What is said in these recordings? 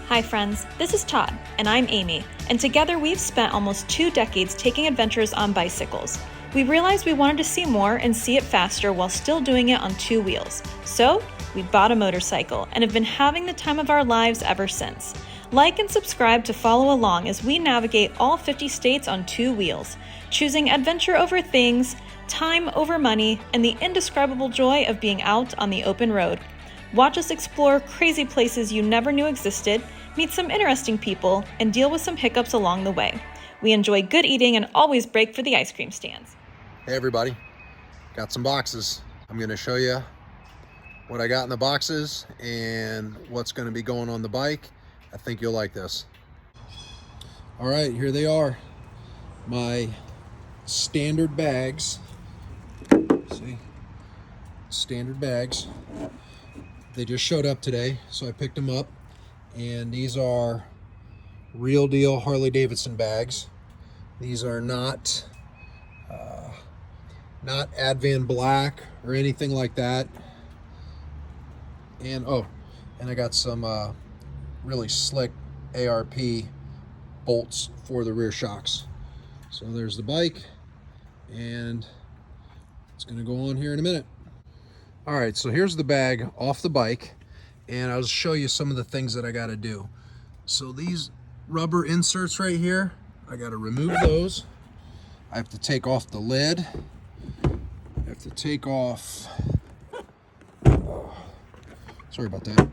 Hi friends, this is Todd, and I'm Amy, and together we've spent almost 2 decades taking adventures on bicycles. We realized we wanted to see more and see it faster while still doing it on 2 wheels. So, we bought a motorcycle and have been having the time of our lives ever since. Like and subscribe to follow along as we navigate all 50 states on 2 wheels, choosing adventure over things, time over money, and the indescribable joy of being out on the open road. Watch us explore crazy places you never knew existed, meet some interesting people, and deal with some hiccups along the way. We enjoy good eating and always break for the ice cream stands. Hey everybody, got some boxes. I'm going to show you what I got in the boxes and what's going to be going on the bike. I think you'll like this. All right, here they are. My standard bags. See? Standard bags. They just showed up today, so I picked them up. And these are real deal Harley Davidson bags. These are not Advan Black or anything like that. And I got some really slick ARP bolts for the rear shocks. So there's the bike, and it's gonna go on here in a minute. All right, so here's the bag off the bike, and I'll show you some of the things that I gotta do. So these rubber inserts right here, I gotta remove those. I have to take off the lid. I have to take off, sorry about that.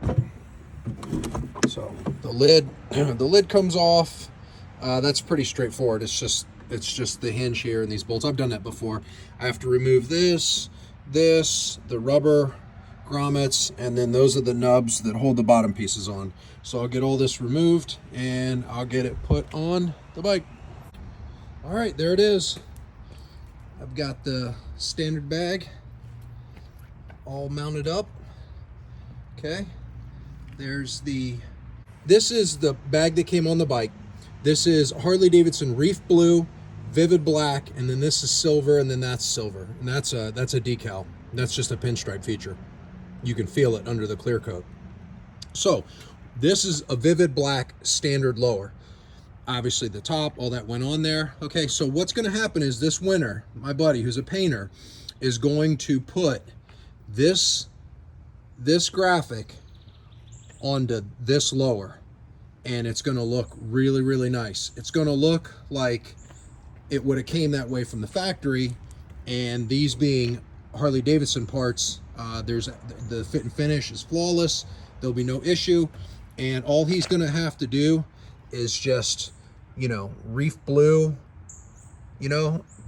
So the lid comes off. That's pretty straightforward. It's just the hinge here and these bolts. I've done that before. I have to remove this, the rubber grommets, and then those are the nubs that hold the bottom pieces on. So I'll get all this removed and I'll get it put on the bike. All right, there it is. I've got the standard bag all mounted up. Okay, this is the bag that came on the bike. This is Harley Davidson Reef Blue, Vivid Black, and then this is silver, and then that's silver, and that's a decal. That's just a pinstripe feature. You can feel it under the clear coat. So this is a Vivid Black standard lower. Obviously the top, all that went on there. Okay, so what's going to happen is this winter, my buddy who's a painter is going to put this graphic onto this lower, and it's going to look really, really nice. It's going to look like it would have came that way from the factory, and these being Harley Davidson parts, there's the fit and finish is flawless. There'll be no issue, and all he's going to have to do is just, Reef Blue,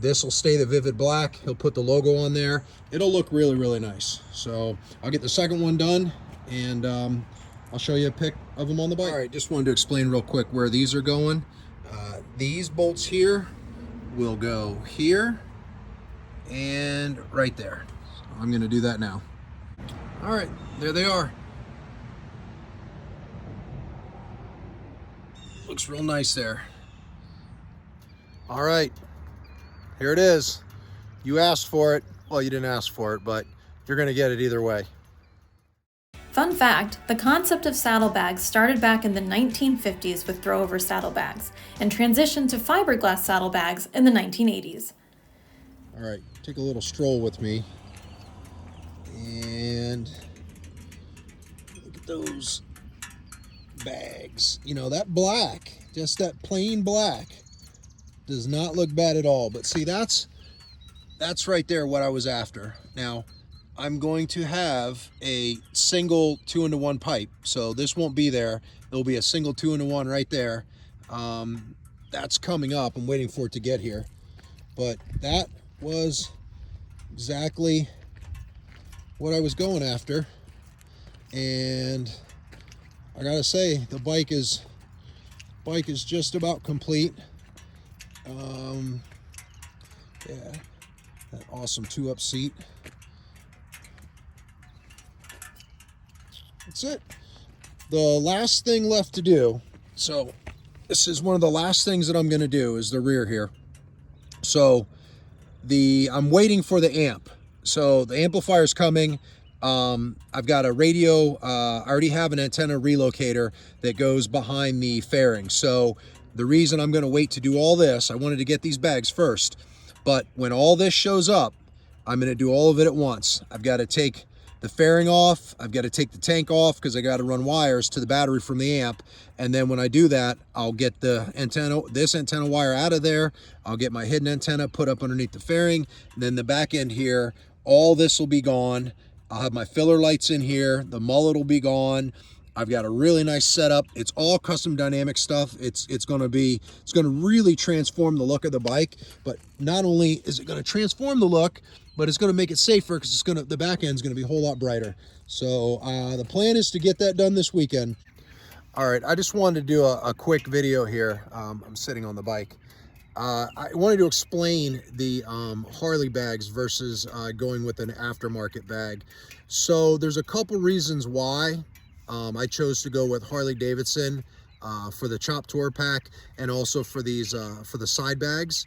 this will stay the Vivid Black. He'll put the logo on there. It'll look really, really nice. So I'll get the second one done, and I'll show you a pic of them on the bike. All right, just wanted to explain real quick where these are going. These bolts here will go here and right there. So I'm going to do that now. All right, there they are. Looks real nice there. All right, here it is. You asked for it. Well, you didn't ask for it, but you're going to get it either way. Fun fact, the concept of saddlebags started back in the 1950s with throwover saddlebags and transitioned to fiberglass saddlebags in the 1980s. All right, take a little stroll with me. And look at those bags. That black, just that plain black, does not look bad at all. But see, that's right there what I was after. Now, I'm going to have a single 2-into-1 pipe, so this won't be there. It'll be a single 2-into-1 right there. That's coming up. I'm waiting for it to get here. But that was exactly what I was going after. And I gotta say, the bike is just about complete. Yeah, that awesome 2-up seat. That's it. The last thing left to do, so this is one of the last things that I'm going to do, is the rear here. So I'm waiting for the amp. So the amplifier's coming. I've got a radio. I already have an antenna relocator that goes behind the fairing. So the reason I'm going to wait to do all this, I wanted to get these bags first, but when all this shows up, I'm going to do all of it at once. I've got to take the fairing off. I've got to take the tank off because I got to run wires to the battery from the amp. And then when I do that, I'll get the antenna, this antenna wire out of there. I'll get my hidden antenna put up underneath the fairing. And then the back end here, all this will be gone. I'll have my filler lights in here. The mullet will be gone. I've got a really nice setup. It's all custom dynamic stuff. It's going to really transform the look of the bike. But not only is it going to transform the look, but it's going to make it safer because the back end's going to be a whole lot brighter. So the plan is to get that done this weekend. All right, I just wanted to do a quick video here. I'm sitting on the bike. I wanted to explain the Harley bags versus going with an aftermarket bag. So there's a couple reasons why I chose to go with Harley Davidson for the Chop Tour Pack and also for these for the side bags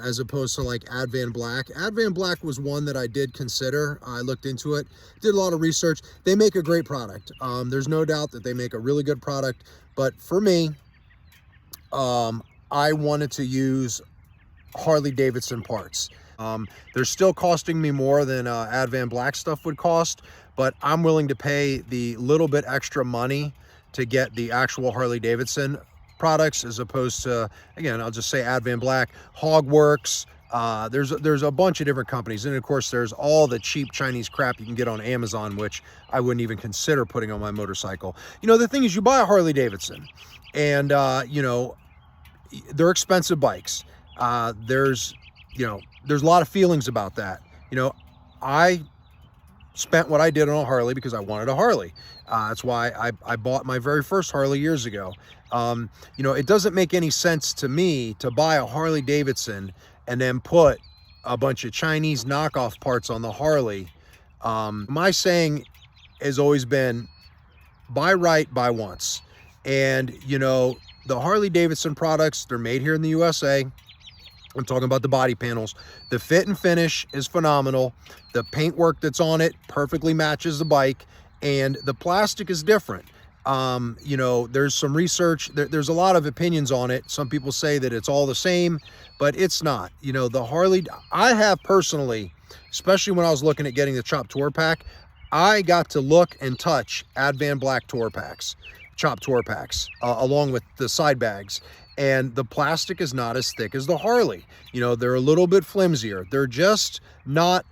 as opposed to like Advan Black. Advan Black was one that I did consider. I looked into it, did a lot of research. They make a great product. There's no doubt that they make a really good product, but for me, I wanted to use Harley Davidson parts. They're still costing me more than Advan Black stuff would cost, but I'm willing to pay the little bit extra money to get the actual Harley Davidson products as opposed to, again, I'll just say Advan Black, Hogworks. There's a bunch of different companies, and of course there's all the cheap Chinese crap you can get on Amazon, which I wouldn't even consider putting on my motorcycle. You know, the thing is, you buy a Harley Davidson and you know, they're expensive bikes. There's a lot of feelings about that. You know, I spent what I did on a Harley because I wanted a Harley. That's why I bought my very first Harley years ago. You know, it doesn't make any sense to me to buy a Harley Davidson and then put a bunch of Chinese knockoff parts on the Harley. My saying has always been, buy right, buy once. And, you know, the Harley Davidson products, they're made here in the USA. I'm talking about the body panels. The fit and finish is phenomenal. The paintwork that's on it perfectly matches the bike, and the plastic is different. You know, there's some research, there's a lot of opinions on it. Some people say that it's all the same, but it's not. You know, the Harley, I have personally, especially when I was looking at getting the Chop Tour Pack, I got to look and touch Advan Black Tour Packs. Chop Tour Packs along with the side bags, and the plastic is not as thick as the Harley. You know, they're a little bit flimsier. They're just not,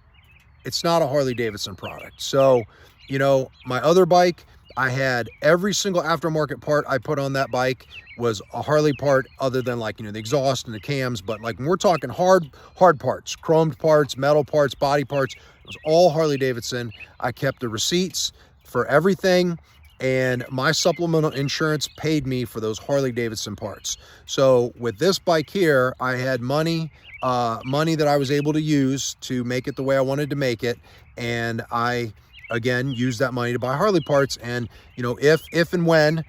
it's not a Harley Davidson product. So, you know, my other bike, I had every single aftermarket part I put on that bike was a Harley part, other than like, you know, the exhaust and the cams. But like when we're talking hard parts, chromed parts, metal parts, body parts, it was all Harley Davidson. I kept the receipts for everything, and my supplemental insurance paid me for those Harley Davidson parts. So with this bike here, I had money that I was able to use to make it the way I wanted to make it, and I again used that money to buy Harley parts. And you know, if and when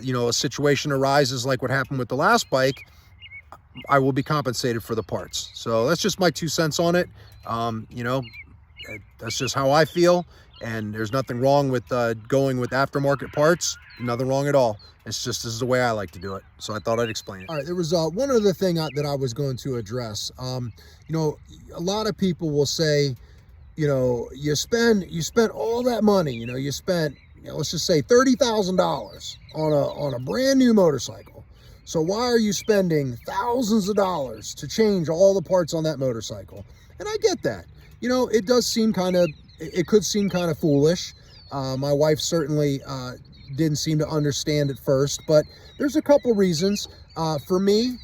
you know, a situation arises like what happened with the last bike, I will be compensated for the parts. So that's just my 2 cents on it. You know, that's just how I feel. And there's nothing wrong with going with aftermarket parts. Nothing wrong at all. It's just, this is the way I like to do it. So I thought I'd explain it. All right, there was one other thing that I was going to address. You know, a lot of people will say, you know, you spent all that money. You know, you spent, you know, let's just say $30,000 on a brand new motorcycle. So why are you spending thousands of dollars to change all the parts on that motorcycle? And I get that. You know, it does seem kind of, it could seem kind of foolish. My wife certainly didn't seem to understand at first, but there's a couple reasons. For me,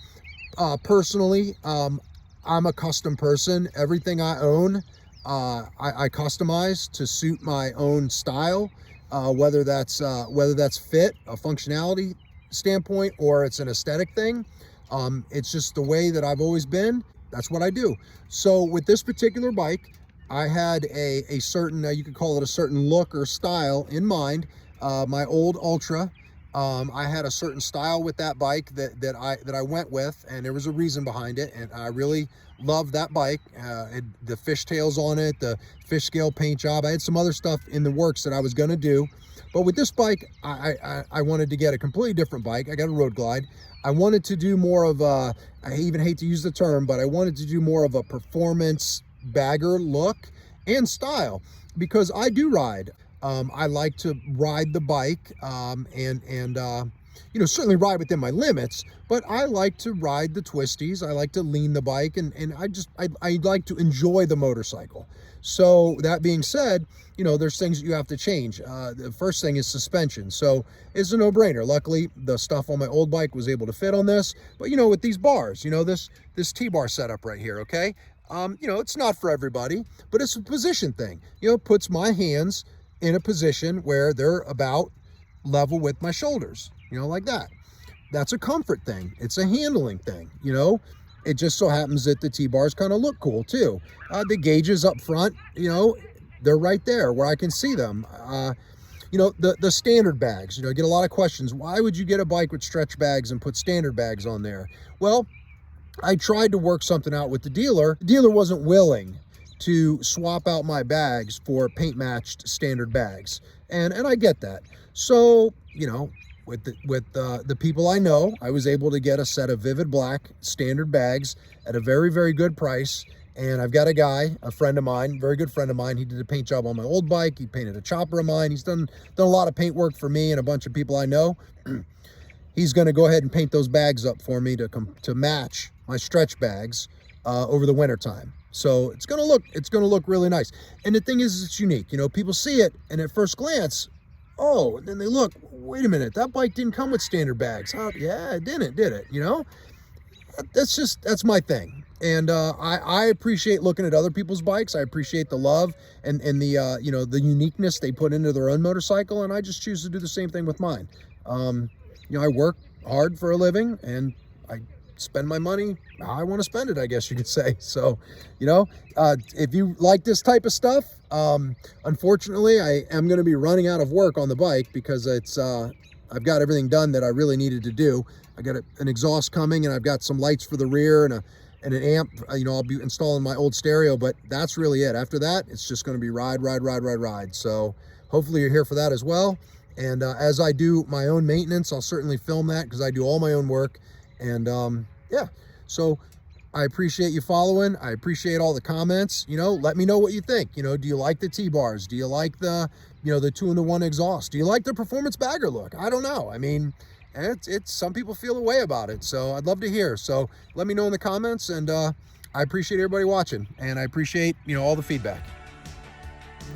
personally, I'm a custom person. Everything I own, I customize to suit my own style, whether that's fit, a functionality standpoint, or it's an aesthetic thing. It's just the way that I've always been. That's what I do. So with this particular bike, I had a certain, you could call it a certain look or style in mind. My old Ultra, I had a certain style with that bike that I went with, and there was a reason behind it, and I really loved that bike. The fishtails on it, the fish scale paint job. I had some other stuff in the works that I was going to do, but with this bike, I wanted to get a completely different bike. I got a Road Glide. I wanted to do more of a, I even hate to use the term, but I wanted to do more of a performance bagger look and style, because I do ride. I like to ride the bike, you know, certainly ride within my limits, but I like to ride the twisties. I like to lean the bike, and I like to enjoy the motorcycle. So that being said, you know, there's things that you have to change. The first thing is suspension. So it's a no-brainer. Luckily, the stuff on my old bike was able to fit on this, but you know, with these bars, you know, this T-bar setup right here, okay? You know, it's not for everybody, but it's a position thing. You know, it puts my hands in a position where they're about level with my shoulders, you know, like that. That's a comfort thing. It's a handling thing, you know. It just so happens that the T-bars kind of look cool too. The gauges up front, you know, they're right there where I can see them. You know, the standard bags, you know, I get a lot of questions. Why would you get a bike with stretch bags and put standard bags on there? Well, I tried to work something out with the dealer. The dealer wasn't willing to swap out my bags for paint matched standard bags, and I get that. So, you know, with the people I know, I was able to get a set of Vivid Black standard bags at a very, very good price. And I've got a guy, a friend of mine, very good friend of mine. He did a paint job on my old bike. He painted a chopper of mine. He's done a lot of paint work for me and a bunch of people I know. He's going to go ahead and paint those bags up for me to match my stretch bags over the winter time. So it's going to look really nice. And the thing is, it's unique. You know, people see it, and at first glance, oh, and then they look, wait a minute, that bike didn't come with standard bags. Oh, yeah, it didn't, did it? You know, that's my thing. And I appreciate looking at other people's bikes. I appreciate the love and the you know, the uniqueness they put into their own motorcycle, and I just choose to do the same thing with mine. You know, I work hard for a living, and I spend my money how I want to spend it, I guess you could say. So, you know, if you like this type of stuff, unfortunately, I am going to be running out of work on the bike because it's I've got everything done that I really needed to do. I got an exhaust coming, and I've got some lights for the rear and an amp. You know, I'll be installing my old stereo, but that's really it. After that, it's just going to be ride. So hopefully you're here for that as well. And as I do my own maintenance, I'll certainly film that because I do all my own work. And yeah, so I appreciate you following. I appreciate all the comments. You know, let me know what you think. You know, do you like the T-bars? Do you like the, you know, the 2-in-1 exhaust? Do you like the performance bagger look? I don't know. I mean, it's some people feel a way about it. So I'd love to hear. So let me know in the comments. And I appreciate everybody watching. And I appreciate, you know, all the feedback.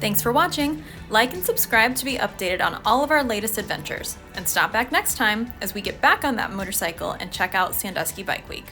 Thanks for watching. Like and subscribe to be updated on all of our latest adventures. And stop back next time as we get back on that motorcycle and check out Sandusky Bike Week.